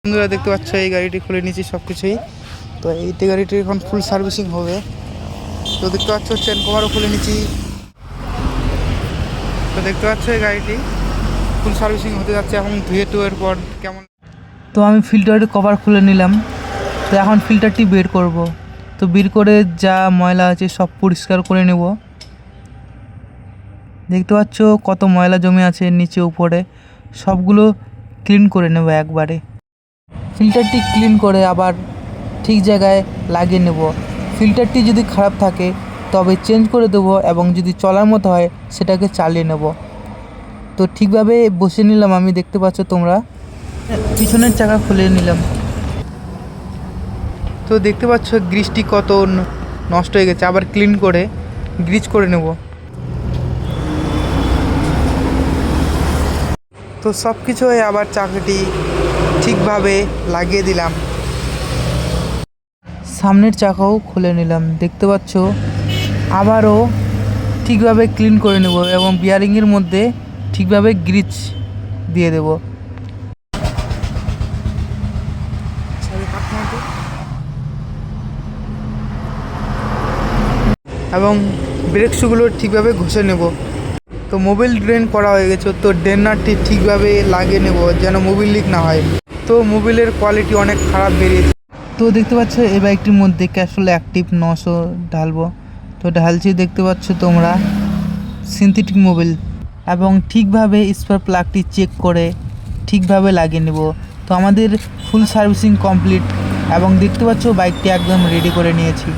বন্ধুরা দেখতে পাচ্ছ এই গাড়িটি খুলে নিয়েছি সব কিছুই। তো এইটি গাড়িটি এখন ফুল সার্ভিসিং হবে। তো দেখতে পাচ্ছ চেন কভারও খুলে নিয়েছি। তো দেখতে পাচ্ছ এই গাড়িটি ফুল সার্ভিসিং হতে যাচ্ছে এখন ধুয়ে টুয়ের পর কেমন। তো আমি ফিল্টারের কভার খুলে নিলাম। তো এখন ফিল্টারটি বের করব। তো বের করে যা ময়লা আছে সব পরিষ্কার করে নেব। দেখতে পাচ্ছ কত ময়লা জমে আছে নিচে উপরে, সবগুলো ক্লিন করে নেব একবারে। ফিল্টারটি ক্লিন করে আবার ঠিক জায়গায় লাগিয়ে নেব। ফিল্টারটি যদি খারাপ থাকে তবে চেঞ্জ করে দেব এবং যদি চলার মতো হয় সেটাকে চালিয়ে নেব। তো ঠিকভাবে বসে নিলাম আমি, দেখতে পাচ্ছ তোমরা। পিছনের চাকা খুলে নিলাম। তো দেখতে পাচ্ছ গ্রিসটি কত নষ্ট হয়ে গেছে, আবার ক্লিন করে গ্রিজ করে নেব। তো সব কিছু হয়ে আবার চাকাটি ঠিকভাবে লাগিয়ে দিলাম। সামনের চাকাও খুলে নিলাম, দেখতে পাচ্ছ। আবারও ঠিকভাবে ক্লিন করে নেব এবং বিয়ারিংয়ের মধ্যে ঠিকভাবে গ্রিজ দিয়ে দেব। এবং ব্রেক শুগুলো ঠিকভাবে ঘষে নেব। তো মোবিল ড্রেন করা হয়ে গেছে, তো ড্রেনারটি ঠিকভাবে লাগিয়ে নেব যেন মোবিল লিক না হয়। তো মোবিলের কোয়ালিটি অনেক খারাপ বেরিয়েছে। তো দেখতে পাচ্ছ এই বাইকটির মধ্যে ক্যাস্ট্রল অ্যাক্টিভ 900 ঢালবো। তো ঢালছি, দেখতে পাচ্ছ তোমরা সিনথেটিক মোবিল। এবং ঠিকভাবে স্পার প্লাগটি চেক করে ঠিকভাবে লাগিয়ে নেব। তো আমাদের ফুল সার্ভিসিং কমপ্লিট এবং দেখতে পাচ্ছ বাইকটি একদম রেডি করে নিয়েছি।